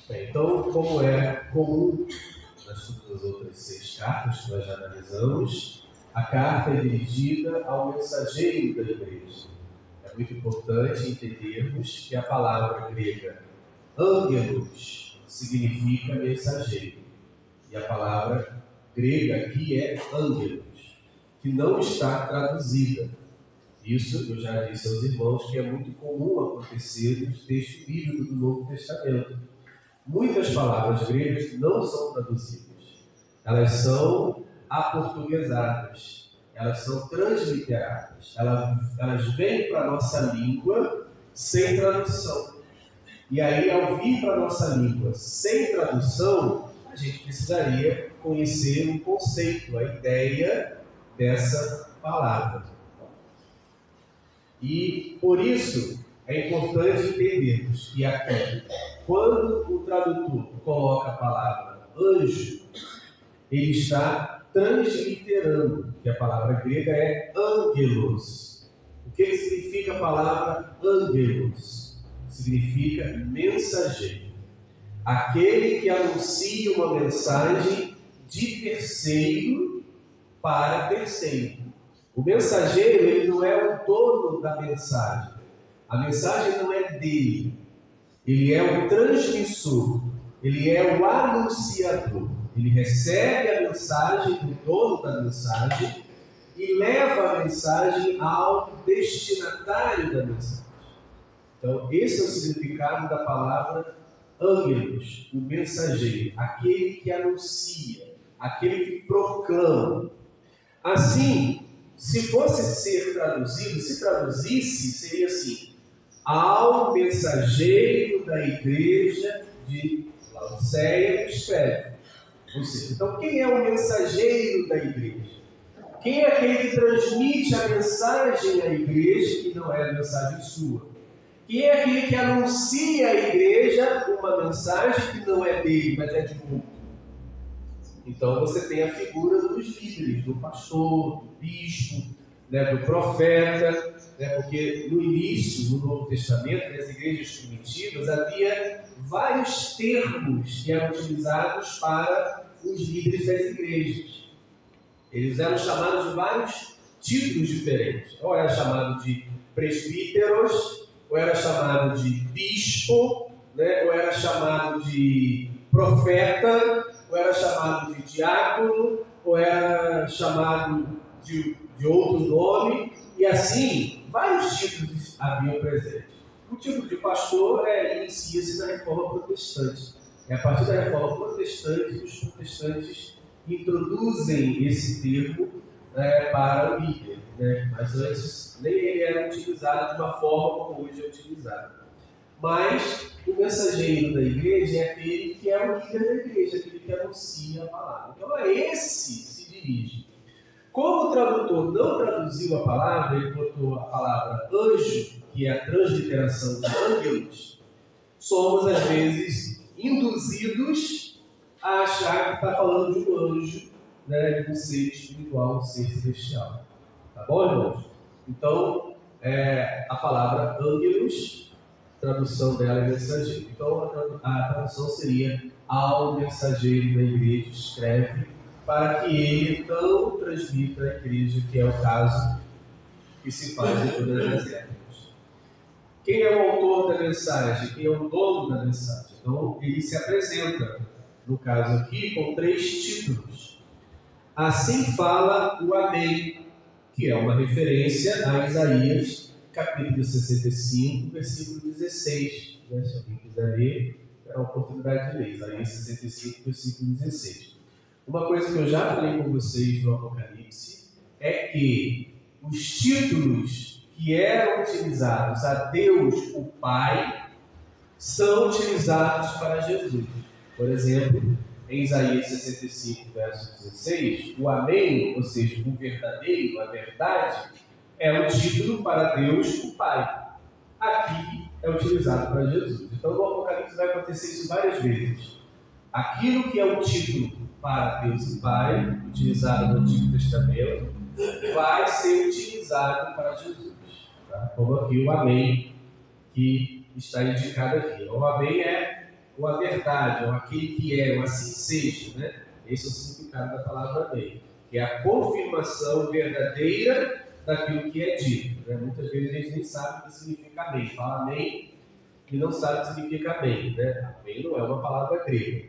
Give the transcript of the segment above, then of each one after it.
Bem, então, como é comum nas todas as outras 6 cartas que nós já analisamos, a carta é dirigida ao mensageiro da igreja. É muito importante entendermos que a palavra grega angelos significa mensageiro. E a palavra grega aqui é angelos, que não está traduzida. Isso eu já disse aos irmãos que é muito comum acontecer nos textos bíblicos do Novo Testamento. Muitas palavras gregas não são traduzidas. Elas são aportuguesadas. Elas são transliteradas. Elas vêm para a nossa língua sem tradução. E aí, ao vir para a nossa língua sem tradução, a gente precisaria conhecer o conceito, a ideia dessa palavra. E, por isso, é importante entendermos que aqui, quando o tradutor coloca a palavra anjo, ele está transliterando, que a palavra grega é angelos. O que significa a palavra angelos? Significa mensageiro. Aquele que anuncia uma mensagem de terceiro para terceiro. O mensageiro, ele não é o dono da mensagem. A mensagem não é dele. Ele é o transmissor. Ele é o anunciador. Ele recebe a mensagem do dono da mensagem e leva a mensagem ao destinatário da mensagem. Então, esse é o significado da palavra angelos, o mensageiro, aquele que anuncia, aquele que proclama. Assim, se fosse ser traduzido, se traduzisse, seria assim: ao mensageiro da igreja de Laodiceia escreve. Ou seja, então quem é o mensageiro da igreja? Quem é aquele que transmite a mensagem à igreja, que não é a mensagem sua? Quem é aquele que anuncia à igreja uma mensagem que não é dele, mas é de outro? Então você tem a figura dos líderes, do pastor, do bispo, do profeta, porque no início, no Novo Testamento, nas igrejas primitivas, havia vários termos que eram utilizados para os líderes das igrejas. Eles eram chamados de vários títulos diferentes. Ou era chamado de presbíteros, ou era chamado de bispo, ou era chamado de profeta, ou era chamado de diácono, ou era chamado de outro nome, e assim, vários títulos haviam presentes. O título de pastor inicia-se na Reforma Protestante. É a partir da Reforma Protestante que os protestantes introduzem esse termo para o líder. Mas antes, nem ele era utilizado de uma forma como hoje é utilizado. Mas o mensageiro da igreja é aquele que é o líder da igreja, aquele que anuncia a palavra. Então a esse se dirige. Como o tradutor não traduziu a palavra, ele botou a palavra anjo, que é a transliteração de angelos, somos às vezes induzidos a achar que está falando de um anjo, de um ser espiritual, um ser celestial. Tá bom, irmãos? Então, a palavra angelos, tradução dela é mensageiro. Então, a tradução seria: ao mensageiro da igreja escreve, para que ele então transmita à igreja, que é o caso que se faz em todas as épocas. Quem é o autor da mensagem? Quem é o dono da mensagem? Então, ele se apresenta, no caso aqui, com 3 títulos. Assim fala o Amém, que é uma referência a Isaías, capítulo 65, versículo 16. Se alguém quiser ler, terá a oportunidade de ler. Isaías 65, versículo 16. Uma coisa que eu já falei com vocês no Apocalipse é que os títulos que eram utilizados a Deus, o Pai, são utilizados para Jesus. Por exemplo, em Isaías 65, verso 16, o Amém, ou seja, o verdadeiro, a verdade, é o título para Deus, o Pai. Aqui é utilizado para Jesus. Então, no Apocalipse vai acontecer isso várias vezes. Aquilo que é o título para Deus e Pai, utilizado no Antigo Testamento, vai ser utilizado para Jesus. Tá? Como aqui o Amém, que está indicado aqui. O Amém é ou a verdade, ou aquele que é, ou assim seja, né? Esse é o significado da palavra amém, que é a confirmação verdadeira daquilo que é dito, né? Muitas vezes a gente nem sabe o que significa amém, fala amém e não sabe o que significa amém, né? Amém não é uma palavra grega,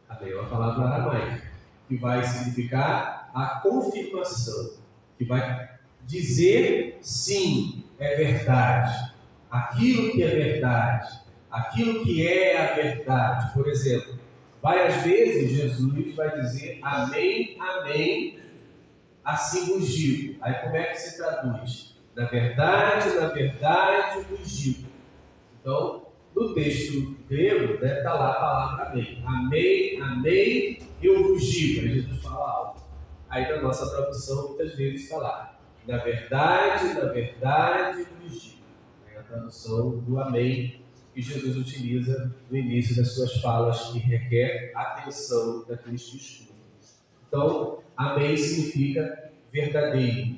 amém é uma palavra aramaica, que vai significar a confirmação, que vai dizer sim, é verdade, aquilo que é verdade, aquilo que é a verdade. Por exemplo, várias vezes Jesus vai dizer amém, amém, assim vos digo. Aí como é que se traduz? Na verdade vos digo. Então, no texto grego, né, está lá a palavra amém. Amém, amém, eu vos digo. Aí Jesus fala algo. Aí na nossa tradução, muitas vezes está lá. Na verdade vos digo. É a tradução do amém que Jesus utiliza no início das suas falas, que requer atenção daqueles que escutam. Então, amém significa verdadeiro,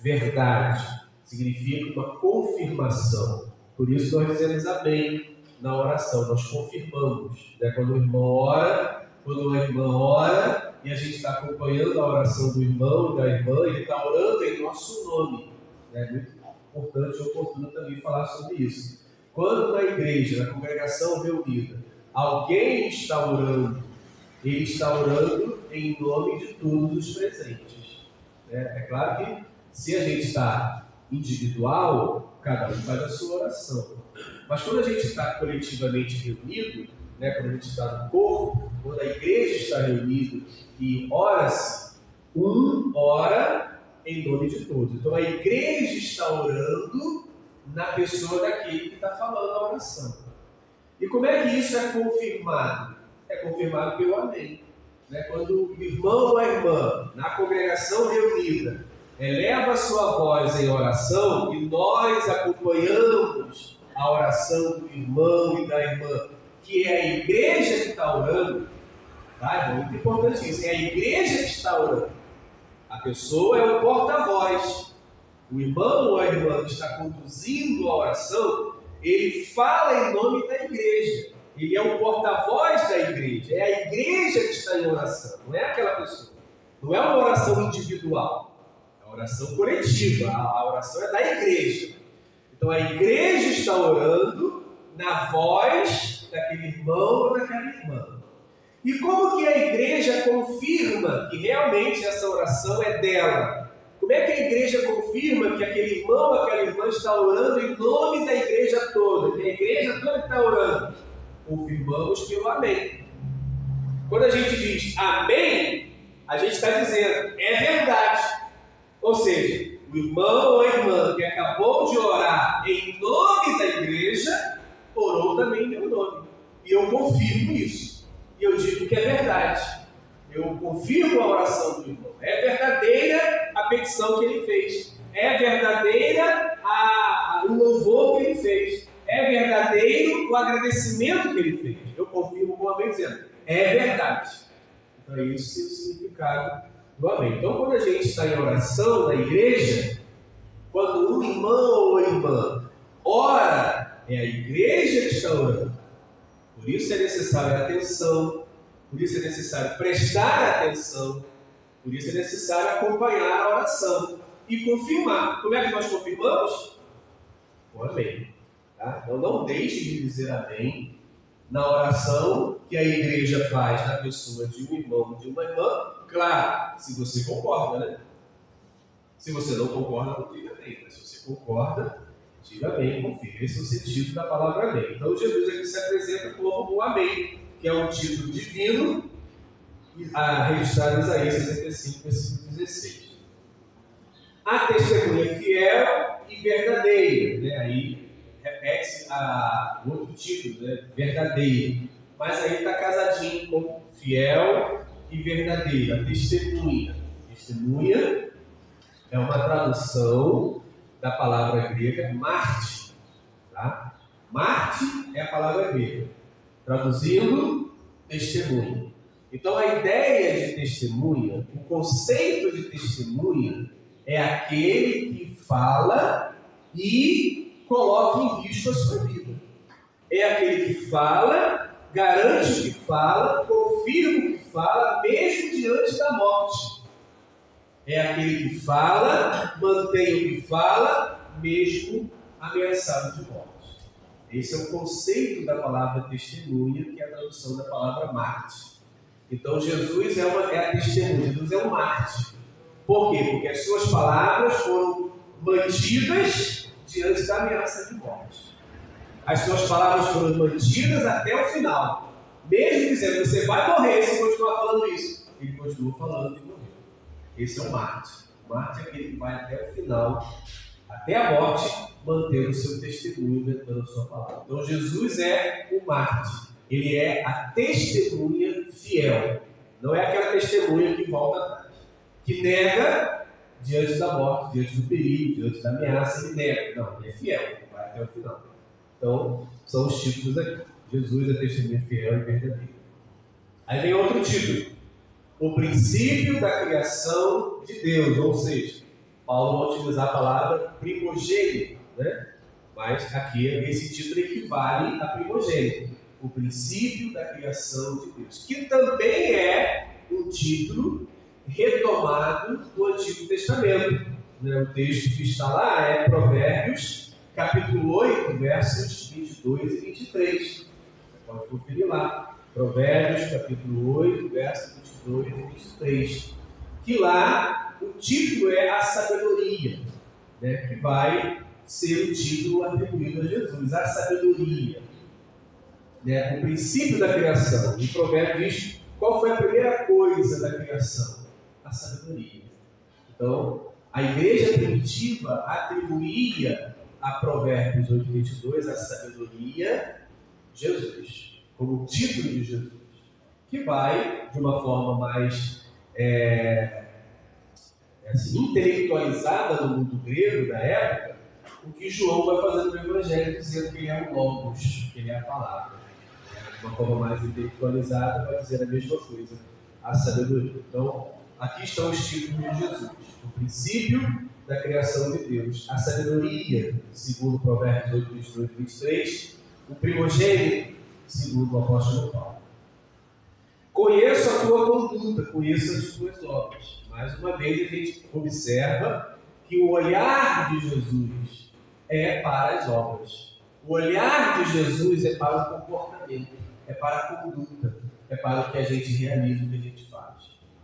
verdade, significa uma confirmação. Por isso nós dizemos amém na oração, nós confirmamos. Né? Quando o irmão ora, quando a irmã ora, e a gente está acompanhando a oração do irmão e da irmã, ele está orando em nosso nome. É muito importante e oportuno também falar sobre isso. Quando na igreja, na congregação reunida, alguém está orando, ele está orando em nome de todos os presentes. É claro que se a gente está individual, cada um faz a sua oração. Mas quando a gente está coletivamente reunido, né, quando a gente está no corpo, quando a igreja está reunida e ora-se, um ora em nome de todos. Então a igreja está orando na pessoa daquele que está falando a oração. E como é que isso é confirmado? É confirmado pelo amém. Né? Quando o irmão ou a irmã, na congregação reunida, eleva a sua voz em oração e nós acompanhamos a oração do irmão e da irmã, que é a igreja que está orando, tá? É muito importante isso, é a igreja que está orando. A pessoa é o porta-voz. O irmão ou a irmã que está conduzindo a oração, ele fala em nome da igreja. Ele é o porta-voz da igreja. É a igreja que está em oração, não é aquela pessoa. Não é uma oração individual, é uma oração coletiva. A oração é da igreja. Então a igreja está orando na voz daquele irmão ou daquela irmã. E como que a igreja confirma que realmente essa oração é dela? Como é que a igreja confirma que aquele irmão ou aquela irmã está orando em nome da igreja toda? Que a igreja toda está orando? Confirmamos pelo amém. Quando a gente diz amém, a gente está dizendo é verdade. Ou seja, o irmão ou a irmã que acabou de orar em nome da igreja, orou também em meu nome. E eu confirmo isso. E eu digo que é verdade. Eu confirmo a oração do irmão. É verdadeira a petição que ele fez. É verdadeira o louvor que ele fez. É verdadeiro o agradecimento que ele fez. Eu confirmo com amém dizendo, é verdade. Então é esse o significado do amém. Então quando a gente está em oração na igreja, quando um irmão ou irmã ora, é a igreja que está orando. Por isso é necessário atenção, por isso é necessário prestar atenção, por isso é necessário acompanhar a oração e confirmar. Como é que nós confirmamos? Com amém. Tá? Então não deixe de dizer amém na oração que a igreja faz na pessoa de um irmão ou de uma irmã. Claro, se você concorda, né? Se você não concorda, não diga amém. Mas se você concorda, diga amém, confirme. Esse é o sentido da palavra amém. Então Jesus aqui se apresenta como o amém, que é um título divino registrado em Isaías 65, versículo 16. A testemunha fiel e verdadeira, né? Aí repete-se o outro título, né? Verdadeiro. Mas aí está casadinho com fiel e verdadeira. A testemunha. Testemunha é uma tradução da palavra grega Marte. Tá? Marte é a palavra grega. Traduzindo, testemunha. Então a ideia de testemunha, o conceito de testemunha, é aquele que fala e coloca em risco a sua vida. É aquele que fala garante o que fala, confirma o que fala, mesmo diante da morte. É aquele que fala, mantém o que fala, mesmo ameaçado de morte. Esse é o conceito da palavra testemunha, que é a tradução da palavra mártir. Então Jesus é a testemunha, Jesus é um mártir. Por quê? Porque as suas palavras foram mantidas diante da ameaça de morte. As suas palavras foram mantidas até o final. Mesmo dizendo, você vai morrer se continuar falando isso. Ele continua falando e morreu. Esse é o mártir. O mártir é aquele que vai até o final, até a morte, mantendo o seu testemunho dando a sua palavra. Então Jesus é o mártir. Ele é a testemunha fiel. Não é aquela testemunha que volta atrás. Que nega diante da morte, diante do perigo, diante da ameaça, ele nega. Não, ele é fiel, ele vai até o final. Então, são os títulos aqui. Jesus é testemunha fiel e verdadeiro. Aí vem outro título. O princípio da criação de Deus. Ou seja, Paulo vai utilizar a palavra primogênito, né? Mas aqui esse título equivale a primogênito. O princípio da criação de Deus. Que também é um título retomado do Antigo Testamento. O texto que está lá é Provérbios, capítulo 8, versos 22 e 23. Você pode conferir lá. Provérbios, capítulo 8, versos 22 e 23. Que lá o título é a sabedoria, né? Que vai ser o título atribuído a Jesus. A sabedoria. O princípio da criação. E o provérbio diz qual foi a primeira coisa da criação? A sabedoria. Então, a igreja primitiva atribuía a Provérbios 8:22 a sabedoria Jesus, como título de Jesus, que vai, de uma forma mais intelectualizada no mundo grego da época, o que João vai fazer no Evangelho, dizendo que ele é o Logos, que ele é a palavra. De uma forma mais intelectualizada, vai dizer a mesma coisa, a sabedoria. Então, aqui estão os títulos de Jesus. O princípio da criação de Deus. A sabedoria, segundo Provérbios 8, 22 e 23. O primogênito, segundo o apóstolo Paulo. Conheço a tua conduta, conheço as tuas obras. Mais uma vez, a gente observa que o olhar de Jesus é para as obras. O olhar de Jesus é para o comportamento, é para a conduta, é para o que a gente realiza, o que a gente faz.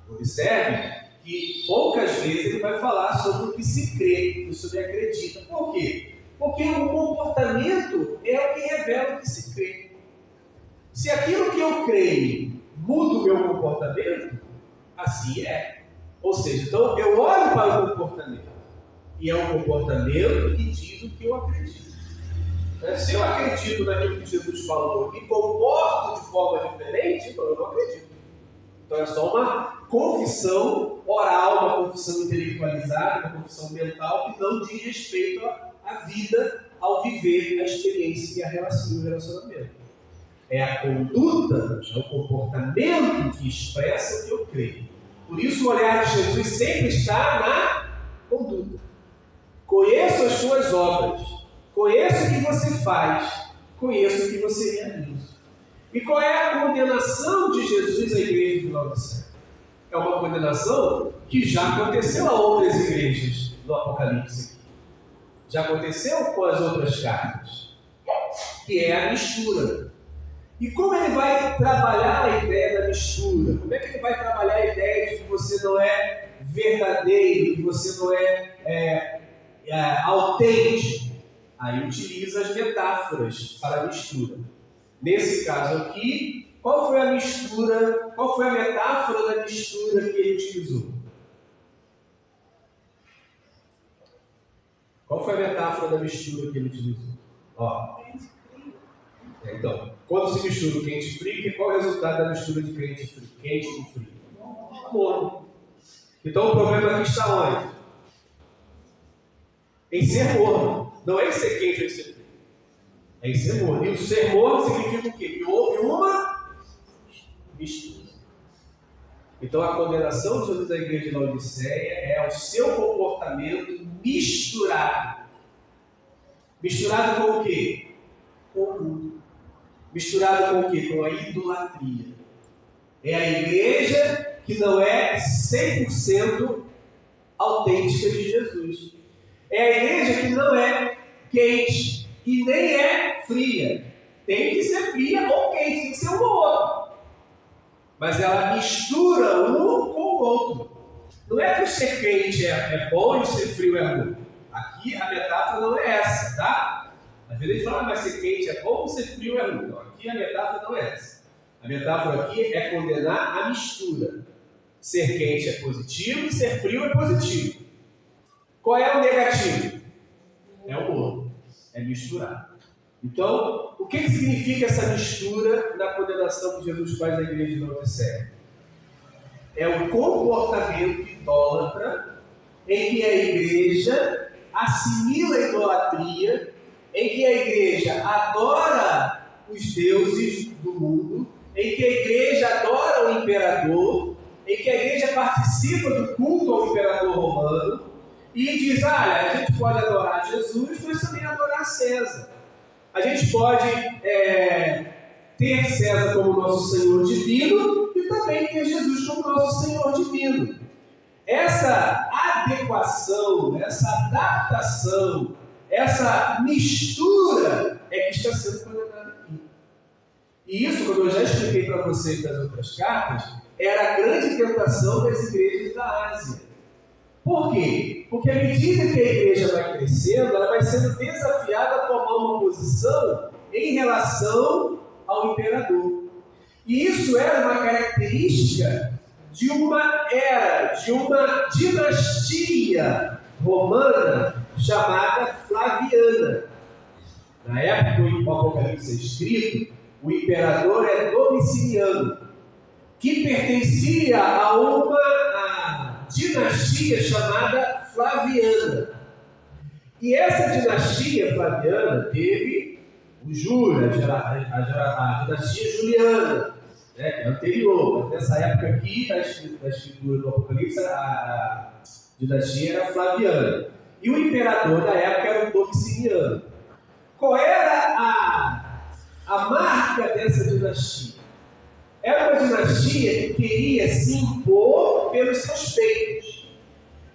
Observe que poucas vezes ele vai falar sobre o que se crê, o que se acredita. Por quê? Porque o comportamento é o que revela o que se crê. Se aquilo que eu creio muda o meu comportamento, assim é. Ou seja, então eu olho para o comportamento. E é o comportamento que diz o que eu acredito. Se eu acredito naquilo que Jesus falou e comporto de forma diferente, então eu não acredito. Então é só uma confissão oral, uma confissão intelectualizada, uma confissão mental que não diz respeito à vida, ao viver, à experiência e à relação, o relacionamento. É a conduta, é o comportamento que expressa o que eu creio. Por isso o olhar de Jesus sempre está na conduta. Conheço as suas obras, conheço o que você faz, conheço o que você realiza. E qual é a condenação de Jesus à igreja de Laodiceia? É uma condenação que já aconteceu a outras igrejas do Apocalipse. Já aconteceu com as outras cartas, que é a mistura. E como ele vai trabalhar a ideia da mistura? Como é que ele vai trabalhar a ideia de que você não é verdadeiro, que você não é autêntico? Aí utiliza as metáforas para a mistura. Nesse caso aqui, qual foi a mistura, qual foi a metáfora da mistura que ele utilizou? Qual foi a metáfora da mistura que ele utilizou? Então, quando se mistura o quente e frio, qual é o resultado da mistura de quente e frio? Quente e frio. Morno. Então o problema aqui está onde? Em ser morno. Não é em ser quente ou em ser frio. É em ser morno. E o ser morno significa o quê? Que houve uma mistura. Então a condenação de Jesus da igreja de Laodiceia é o seu comportamento misturado. Misturado com o quê? Com o mundo. Misturado com o quê? Com a idolatria. É a igreja que não é 100% autêntica de Jesus. É a igreja que não é quente e nem é fria. Tem que ser fria ou quente, tem que ser um ou outro. Mas ela mistura um com o outro. Não é que o ser quente é bom e o ser frio é ruim. Aqui a metáfora não é essa, tá? Às vezes a gente fala, mas ser quente é bom ou ser frio é ruim. Não, aqui a metáfora não é essa. A metáfora aqui é condenar a mistura. Ser quente é positivo e ser frio é positivo. Qual é o negativo? É o outro. É misturar. Então, o que significa essa mistura na condenação que Jesus faz na igreja de Laodiceia? É o comportamento idólatra em que a igreja assimila a idolatria, em que a igreja adora os deuses do mundo, em que a igreja adora o imperador, em que a igreja participa do culto ao imperador romano e diz, a gente pode adorar Jesus, mas também adorar César. A gente pode ter César como nosso Senhor divino e também ter Jesus como nosso Senhor divino. Essa adequação, essa adaptação, essa mistura é que está sendo condenada aqui. E isso, como eu já expliquei para vocês nas outras cartas, era a grande tentação das igrejas da Ásia. Por quê? Porque à medida que a igreja vai crescendo, ela vai sendo desafiada a tomar uma posição em relação ao imperador. E isso era uma característica de uma era, de uma dinastia romana chamada Flaviana. Na época em que o Apocalipse é escrito, o imperador é Domiciano, que pertencia a uma dinastia chamada Flaviana. E essa dinastia Flaviana teve o Júlio, a dinastia Juliana, que é anterior. Nessa época aqui, da escritura do Apocalipse, a dinastia era Flaviana. E o imperador da época era o Domiciano. Qual era a marca dessa dinastia? Era uma dinastia que queria se impor pelos seus feitos.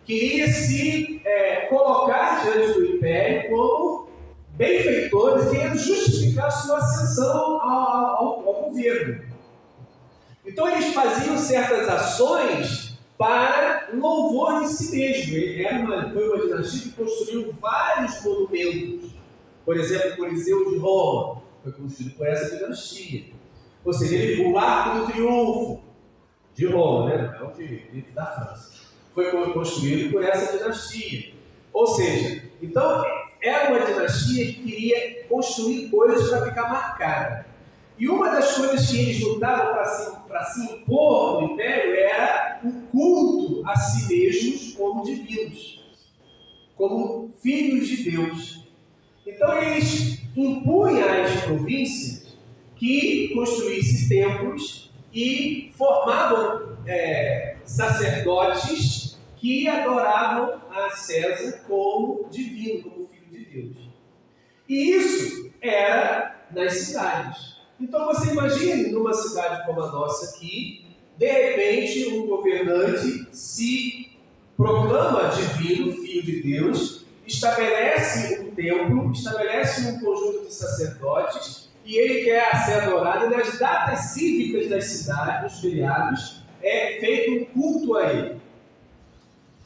Queria se colocar diante do império como benfeitores, querendo justificar sua ascensão ao governo. Então eles faziam certas ações para louvor de si mesmo. Foi uma dinastia que construiu vários monumentos. Por exemplo, o Coliseu de Roma foi construído por essa dinastia. Ou seja, o Arco do Triunfo de Roma, não da França, foi construído por essa dinastia. Ou seja, então era uma dinastia que queria construir coisas para ficar marcada. E uma das coisas que eles lutavam para se impor no império era o culto a si mesmos como divinos, como filhos de Deus. Então eles impunham às províncias que construíssem templos e formavam sacerdotes que adoravam a César como divino, como filho de Deus. E isso era nas cidades. Então você imagine numa cidade como a nossa aqui, de repente um governante se proclama divino, filho de Deus, estabelece um templo, estabelece um conjunto de sacerdotes e ele quer ser adorado, e nas datas cívicas das cidades, nos feriados, é feito um culto a ele.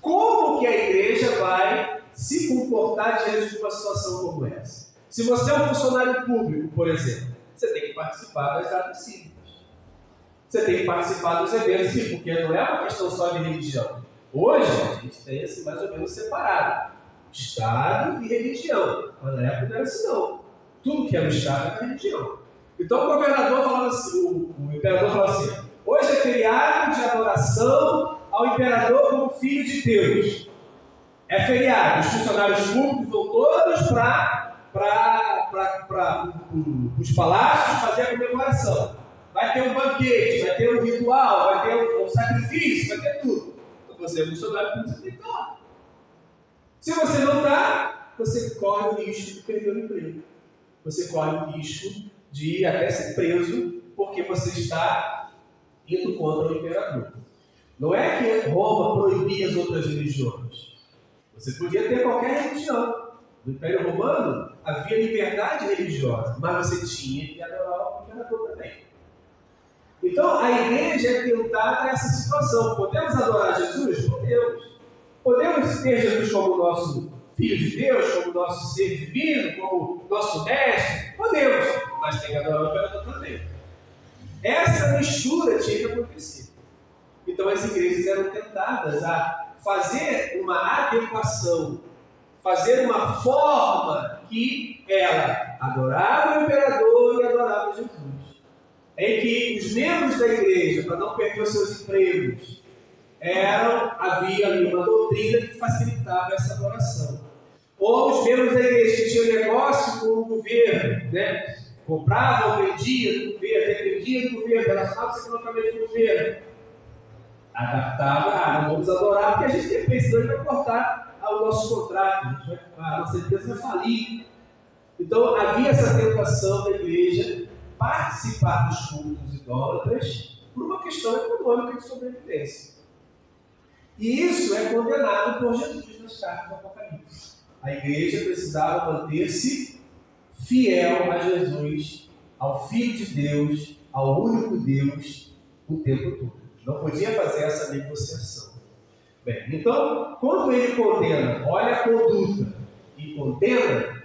Como que a igreja vai se comportar diante de uma situação como essa? Se você é um funcionário público, por exemplo, você tem que participar das datas cívicas. Você tem que participar dos eventos, porque não é uma questão só de religião. Hoje, a gente tem assim, mais ou menos separado. Estado e religião. Mas na época não era assim, não. Tudo que era o Estado era religião. Então o governador falava assim, o imperador falava assim, hoje é feriado de adoração ao imperador como filho de Deus. É feriado. Os funcionários públicos vão todos para os palácios fazer a comemoração. Vai ter um banquete, vai ter um ritual, vai ter um sacrifício, vai ter tudo. Então você é funcionário público, você tem que estar lá. Se você não está, você corre o risco de perder o emprego. Você corre o risco de até ser preso, porque você está indo contra o imperador. Não é que Roma proibia as outras religiões. Você podia ter qualquer religião. No Império Romano havia liberdade religiosa, mas você tinha que adorar o imperador também. Então a igreja é tentada nessa situação. Podemos adorar Jesus? Podemos. Podemos ter Jesus como nosso Filho de Deus, como nosso ser divino, como nosso mestre? Podemos, mas tem que adorar o imperador também. Essa mistura tinha que acontecer. Então as igrejas eram tentadas a fazer uma adequação, fazer uma forma que ela adorava o imperador e adorava Jesus. Em que os membros da igreja, para não perder os seus empregos, havia ali uma doutrina que facilitava essa adoração. Ou os membros da igreja que tinham negócio com o governo, né? Compravam, vendiam do governo, dependiam do governo, relacionavam-se economicamente com o governo. Adaptava, não vamos adorar porque a gente tem pensado para cortar o nosso contrato, a nossa empresa vai falir. Então havia essa tentação da igreja participar dos cultos idólatras por uma questão econômica de sobrevivência. E isso é condenado por Jesus nas cartas do Apocalipse. A igreja precisava manter-se fiel a Jesus, ao Filho de Deus, ao único Deus, o tempo todo. Não podia fazer essa negociação. Bem, então, quando ele condena, olha a conduta e condena,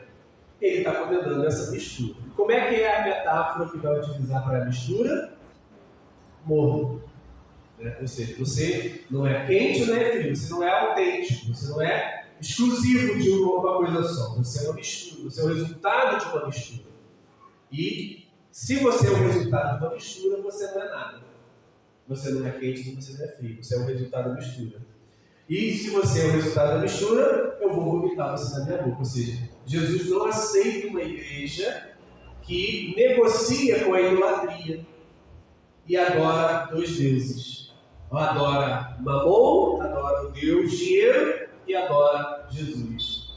ele está condenando essa mistura. E como é que é a metáfora que vai utilizar para a mistura? Morno. Ou seja, você não é quente, não é frio, você não é autêntico, você não é exclusivo de uma coisa só, você é uma mistura, você é o resultado de uma mistura. E se você é o resultado de uma mistura, você não é nada. Você não é quente, você não é frio, você é o resultado da mistura. E se você é o resultado da mistura, eu vou vomitar você na minha boca. Ou seja, Jesus não aceita uma igreja que negocia com a idolatria e adora dois deuses. Adora Mamon, adora o Deus dinheiro e adora Jesus.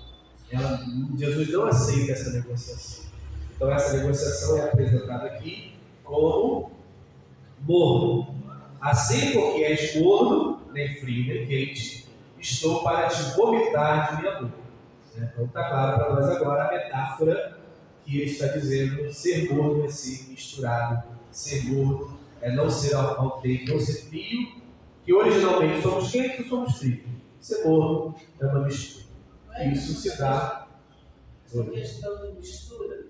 Jesus não aceita essa negociação. Então essa negociação é apresentada aqui como morno. Assim porque és morno, nem frio nem quente, estou para te vomitar de minha boca. Então está claro para nós agora a metáfora que ele está dizendo: ser morno é ser misturado, ser morno é não ser autêntico, não ser frio, que originalmente somos quentes ou somos frios. Ser morno é uma mistura. Isso se dá. Essa questão de mistura,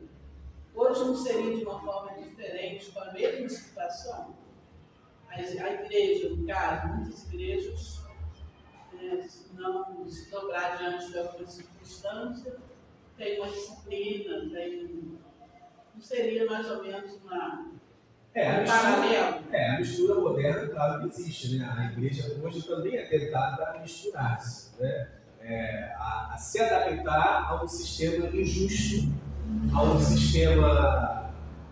hoje não seria de uma forma diferente com a mesma situação? A igreja, no caso, muitas igrejas não se dobrar diante de alguma circunstância, tem uma disciplina, não seria mais ou menos um paralelo? A mistura moderna, claro que existe, né? A igreja hoje também é tentada a misturar-se, né? A se adaptar a um sistema injusto, a um sistema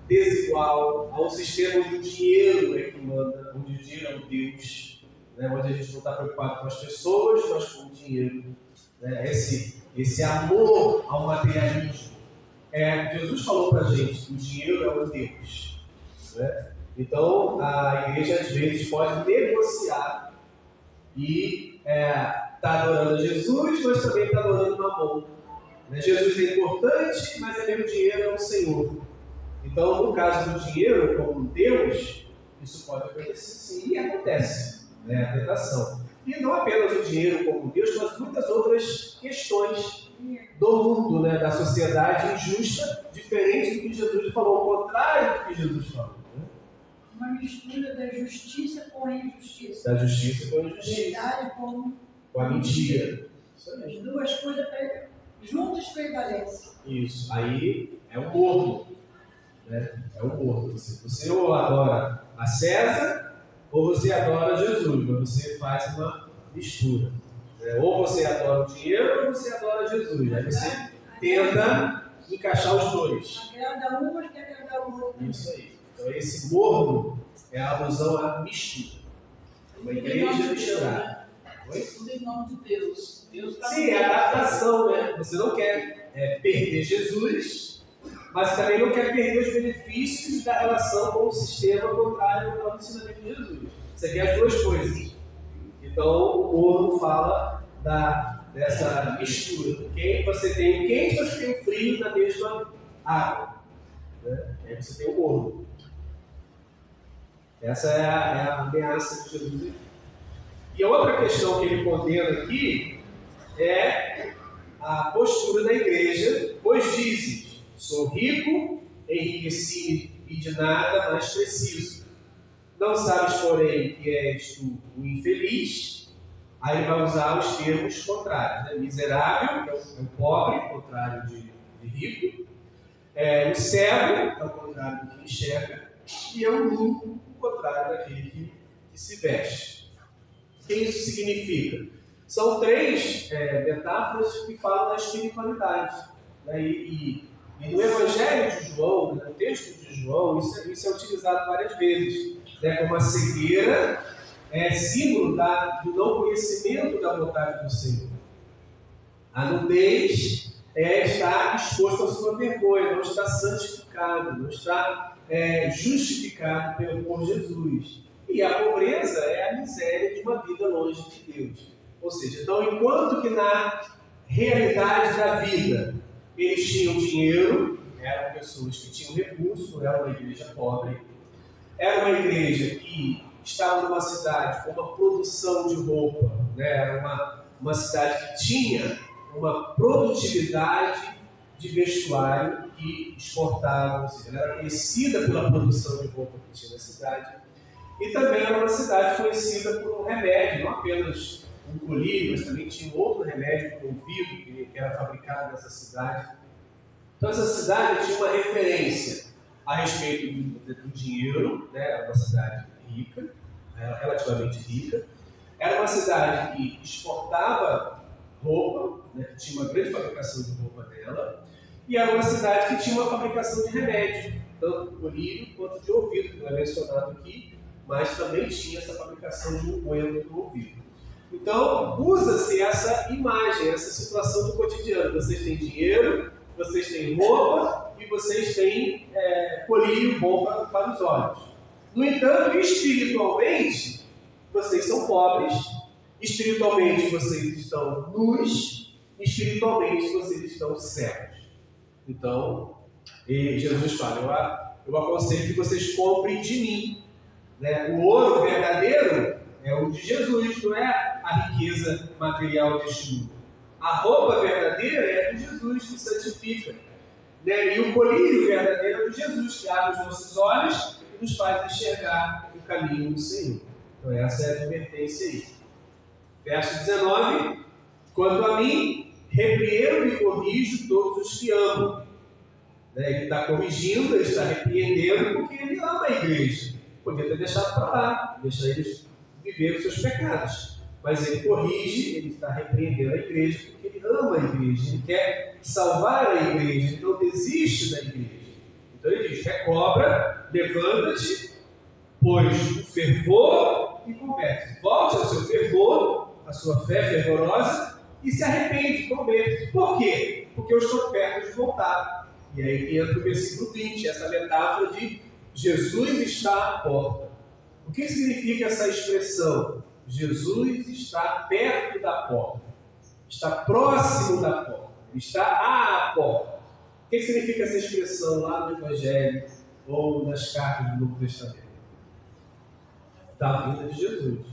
desigual, a um sistema onde o dinheiro é que manda, onde o dinheiro é o Deus, né? Onde a gente não está preocupado com as pessoas, mas com o dinheiro. Né? Esse amor ao materialismo. Jesus falou para a gente que o dinheiro é o Deus. Né? Então, a igreja às vezes pode negociar e está adorando Jesus, mas também está adorando Mamon. Jesus é importante, mas o dinheiro é o Senhor. Então, no caso do dinheiro como Deus, isso pode acontecer sim, e acontece, a tentação. E não apenas o dinheiro como Deus, mas muitas outras questões do mundo, da sociedade injusta, diferente do que Jesus falou, o contrário do que Jesus falou. Uma mistura da justiça com a injustiça. Da justiça com a injustiça. Verdade com a mentira. As duas coisas juntas prevalecem. Isso. Aí é o morno. É o morno. Você ou adora a César, ou você adora Jesus, mas você faz uma mistura. Ou você adora o dinheiro, ou você adora Jesus. Aí você tenta encaixar os dois. Agrada um, mas quer agradar o outro. Isso aí. Então esse morno é a alusão à mistura. Uma igreja misturada. Tudo em nome de Deus. Sim, é a adaptação, Você não quer perder Jesus, mas também não quer perder os benefícios da relação com o sistema contrário ao ensinamento de Jesus. Você quer as duas coisas. Então, o morno fala dessa mistura. Você tem o quente, você tem o frio na mesma água. Né? Aí você tem o morno. Essa é a ameaça de Jesus. E a outra questão que ele condena aqui é a postura da igreja, pois dizes: sou rico, enriqueci e de nada mais preciso. Não sabes, porém, que és tu o infeliz. Aí ele vai usar os termos contrários. Né? Miserável, que é o pobre, contrário de rico. O cego, é o contrário do que enxerga. E é o nu, o contrário daquele que se veste. O que isso significa? São três metáforas que falam da espiritualidade. Né? E no Evangelho de João, no texto de João, isso é utilizado várias vezes. Né? Como a cegueira é símbolo do não conhecimento da vontade do Senhor. A nudez é estar exposto à sua vergonha, não está santificado, não está justificado por Jesus. E a pobreza é a miséria de uma vida longe de Deus. Ou seja, então, enquanto que na realidade da vida eles tinham dinheiro, eram pessoas que tinham recurso, era uma igreja pobre, era uma igreja que estava numa cidade com uma produção de roupa, né? Era uma cidade que tinha uma produtividade de vestuário que exportava, ou seja, ela era conhecida pela produção de roupa que tinha na cidade, e também era uma cidade conhecida por um remédio, não apenas um colírio, mas também tinha um outro remédio para o ouvido que era fabricado nessa cidade. Então essa cidade tinha uma referência a respeito do dinheiro, né? Era uma cidade rica, relativamente rica, era uma cidade que exportava roupa, né? Que tinha uma grande fabricação de roupa dela, e era uma cidade que tinha uma fabricação de remédio, tanto de colírio quanto de ouvido, que não é mencionado aqui, mas também tinha essa fabricação de unguento no ouvido. Então, usa-se essa imagem, essa situação do cotidiano. Vocês têm dinheiro, vocês têm roupa e vocês têm colírio bom para os olhos. No entanto, espiritualmente, vocês são pobres, espiritualmente vocês estão nus, espiritualmente vocês estão cegos. Então, Jesus fala, eu aconselho que vocês comprem de mim. Né? O ouro verdadeiro é o de Jesus, não é a riqueza material deste mundo. A roupa verdadeira é a de Jesus, que santifica. Né? E o colírio verdadeiro é o de Jesus, que abre os nossos olhos e nos faz enxergar o caminho do Senhor. Então essa é a advertência aí. Verso 19: quanto a mim, repreendo e corrijo todos os que amo. Né? Ele está corrigindo, ele está repreendendo, porque ele ama a igreja. Podia ter deixado para lá, deixar eles viver os seus pecados. Mas ele corrige, ele está repreendendo a igreja, porque ele ama a igreja, ele quer salvar a igreja, ele não desiste da igreja. Então ele diz: recobra, levanta-te, pois o fervor e converte. Volte ao seu fervor, à sua fé fervorosa, e se arrepende, converte. Por quê? Porque eu estou perto de voltar. E aí entra o versículo 20, essa metáfora de Jesus está à porta. O que significa essa expressão? Jesus está perto da porta, está próximo da porta, está à porta. O que significa essa expressão lá no Evangelho ou nas cartas do Novo Testamento? Da vinda de Jesus.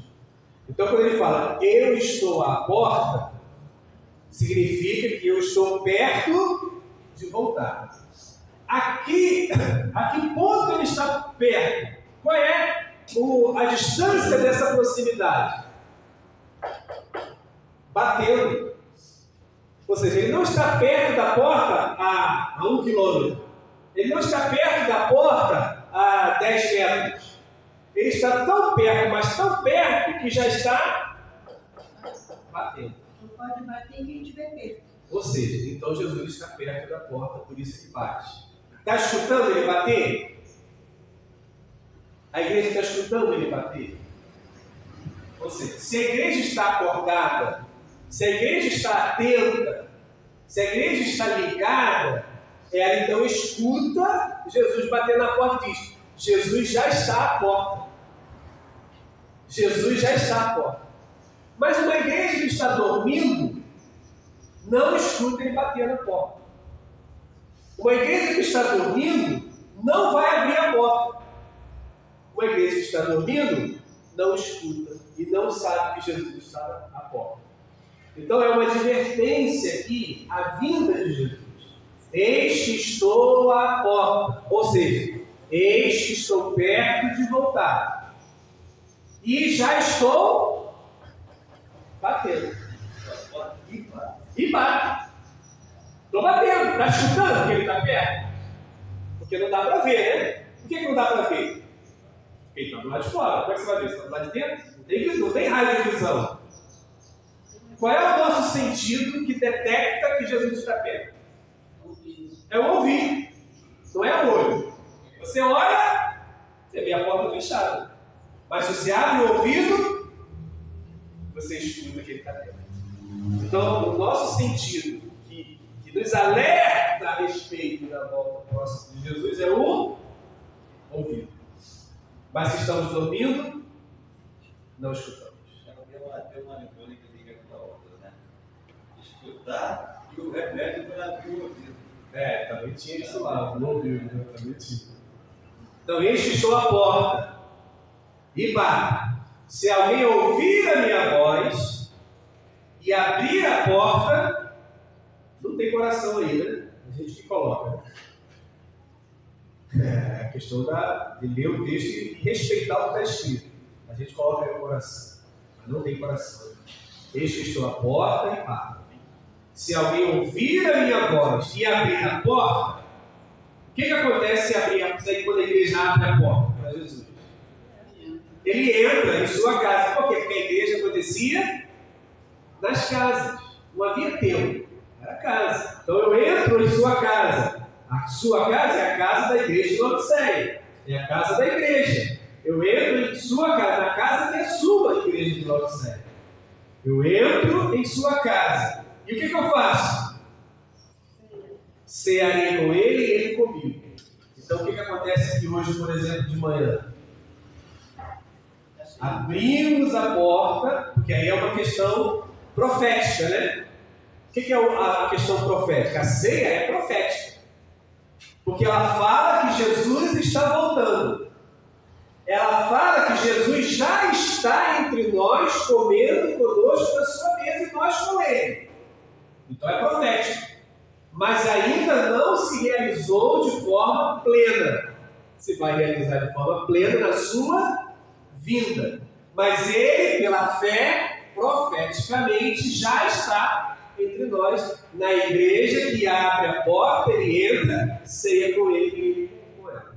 Então, quando ele fala eu estou à porta, significa que eu estou perto de voltar. Aqui, a que ponto ele está perto? Qual é a distância dessa proximidade? Batendo. Ou seja, ele não está perto da porta a 1 quilômetro. Ele não está perto da porta a 10 metros. Ele está tão perto, mas tão perto, que já está batendo. Não pode bater quem estiver perto. Ou seja, então Jesus está perto da porta, por isso que bate. Está escutando ele bater? A igreja está escutando ele bater? Ou seja, se a igreja está acordada, se a igreja está atenta, se a igreja está ligada, ela então escuta Jesus bater na porta e diz: Jesus já está à porta. Jesus já está à porta. Mas uma igreja que está dormindo não escuta ele bater na porta. Uma igreja que está dormindo não vai abrir a porta. Uma igreja que está dormindo não escuta e não sabe que Jesus está à porta. Então é uma advertência aqui à vinda de Jesus. Eis que estou à porta. Ou seja, eis que estou perto de voltar. E já estou batendo. E bate. Estou batendo. Está escutando que ele está perto? Porque não dá para ver, né? Por que não dá para ver? Porque ele está do lado de fora. Como é que você vai ver? Você está do lado de dentro? Não tem raio de visão. Qual é o nosso sentido que detecta que Jesus está perto? É o ouvido, não é o olho. Você olha, você vê a porta fechada. Mas se você abre o ouvido, você escuta que ele está perto. Então, o nosso sentido que nos alerta a respeito da volta próxima de Jesus é o ouvido. Mas se estamos dormindo, não escutamos. Tem uma leitura que liga com a outra, né? Escutar e o remédio para abrir o ouvido. Também tinha isso lá, não ouviu, né? Também tinha. Então, eis que estou à porta e bato. Se alguém ouvir a minha voz e abrir a porta, não tem coração aí, né? A gente que coloca. É a questão de ler o texto e respeitar o que está escrito. A gente coloca aí o coração, mas não tem coração. Eis que estou à porta e bato. Se alguém ouvir a minha voz e abrir a porta, o que acontece quando a igreja abre a porta para Jesus? Ele entra em sua casa. Por quê? Porque a igreja acontecia nas casas. Não havia templo, era casa. Então eu entro em sua casa. A sua casa é a casa da igreja de Laodiceia. É a casa da igreja. Eu entro em sua casa, na casa que é sua igreja de Laodiceia. Eu entro em sua casa. E o que eu faço? Cearei com ele e ele comigo. Então o que acontece aqui hoje, por exemplo, de manhã? Abrimos a porta, porque aí é uma questão profética, né? O que é a questão profética? A ceia é profética. Porque ela fala que Jesus está voltando. Ela fala que Jesus já está entre nós, comendo conosco na sua mesa e nós com ele. Então é profético. Mas ainda não se realizou de forma plena. Se vai realizar de forma plena na sua vinda. Mas ele, pela fé, profeticamente, já está entre nós, na igreja que abre a porta, ele entra, ceia com ele e ele com ela.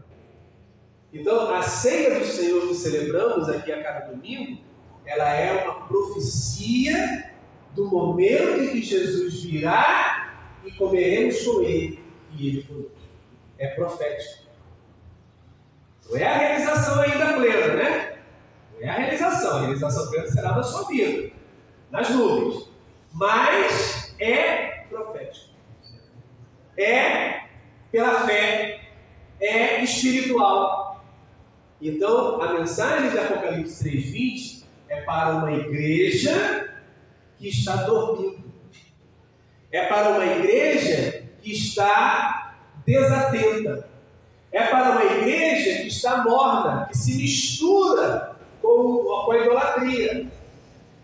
Então, a ceia do Senhor que celebramos aqui a cada domingo, ela é uma profecia do momento em que Jesus virá e comeremos com ele e ele conosco. É profético. Não é a realização ainda plena, né? Não é a realização plena será na sua vida, nas nuvens. Mas é profético. É pela fé, é espiritual. Então, a mensagem de Apocalipse 3:20 é para uma igreja que está dormindo. É para uma igreja que está desatenta. É para uma igreja que está morna, que se mistura com a idolatria.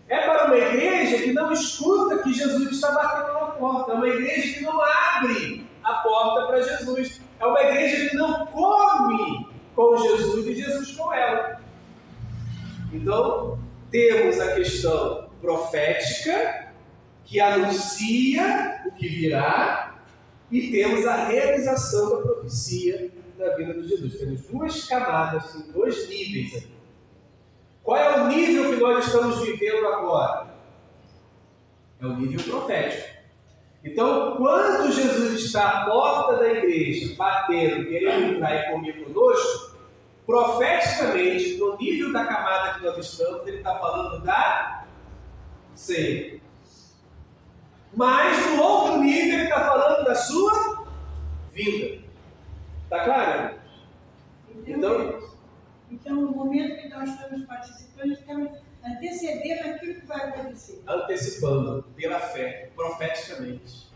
É para uma igreja que não escuta que Jesus está batendo na porta. É uma igreja que não abre a porta para Jesus. É uma igreja que não come com Jesus e Jesus com ela. Então, temos a questão profética, que anuncia o que virá, e temos a realização da profecia da vinda de Jesus. Temos duas camadas, dois níveis aqui. Qual é o nível que nós estamos vivendo agora? É o nível profético. Então, quando Jesus está à porta da igreja, batendo, querendo entrar e comer conosco, profeticamente, no nível da camada que nós estamos, ele está falando da ceia. Mas no outro nível, ele está falando da sua vinda. Está claro? Então, no momento que nós estamos participando, estamos antecedendo aquilo que vai acontecer. Antecipando pela fé, profeticamente.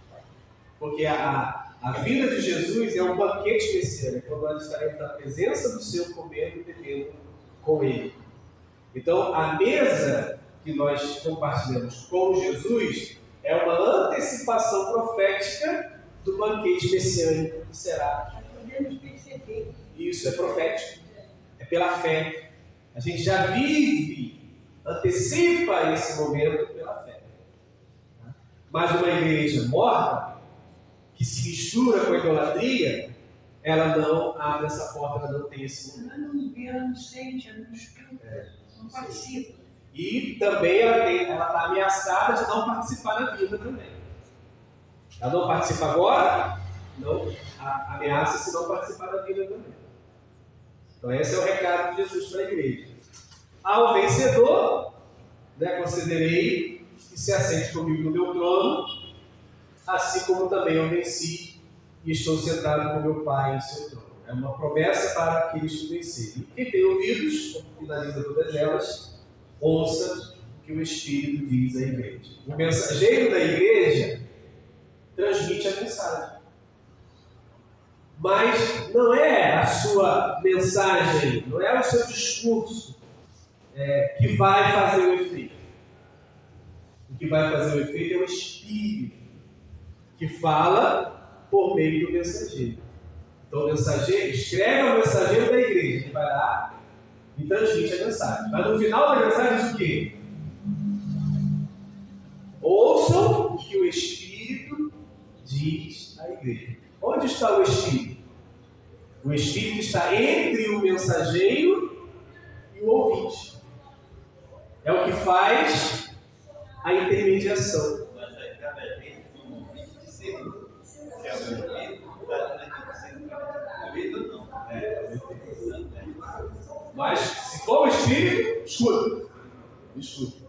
Porque a vinda de Jesus é um banquete messiânico, quando nós estaremos na presença do Senhor, comendo e bebendo com Ele. Então, a mesa que nós compartilhamos com Jesus é uma antecipação profética do banquete messiânico que será. Nós podemos perceber. Isso, é profético. É pela fé. A gente já vive, antecipa esse momento pela fé. Mas uma igreja morta, que se mistura com a idolatria, ela não abre essa porta, ela não tem esse momento. Ela não vê, ela não sente, ela não escuta, não participa. E também ela está ameaçada de não participar da vida também. Ela não participa agora, não ameaça se não participar da vida também. Então esse é o recado de Jesus para a igreja. Ao vencedor, concederei que se assente comigo no meu trono, assim como também eu venci e estou sentado com meu Pai em seu trono. É uma promessa para aqueles que vencerem. Quem tem ouvidos, como finaliza todas elas, ouça o que o Espírito diz à igreja. O mensageiro da igreja transmite a mensagem. Mas não é a sua mensagem, não é o seu discurso que vai fazer o efeito. O que vai fazer o efeito é o Espírito que fala por meio do mensageiro. Então o mensageiro escreve ao mensageiro da igreja, que vai lá e transmite a mensagem. Mas no final da mensagem diz o quê? Ouçam o que o Espírito diz à igreja. Onde está o Espírito? O Espírito está entre o mensageiro e o ouvinte. É o que faz a intermediação. Mas aí cabe a gente, como ouvinte, discernir. Se é o ouvido, ouvido não. Mas se for o Espírito, escuta. Escuta.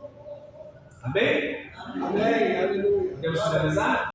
Amém? Amém, aleluia. Podemos finalizar?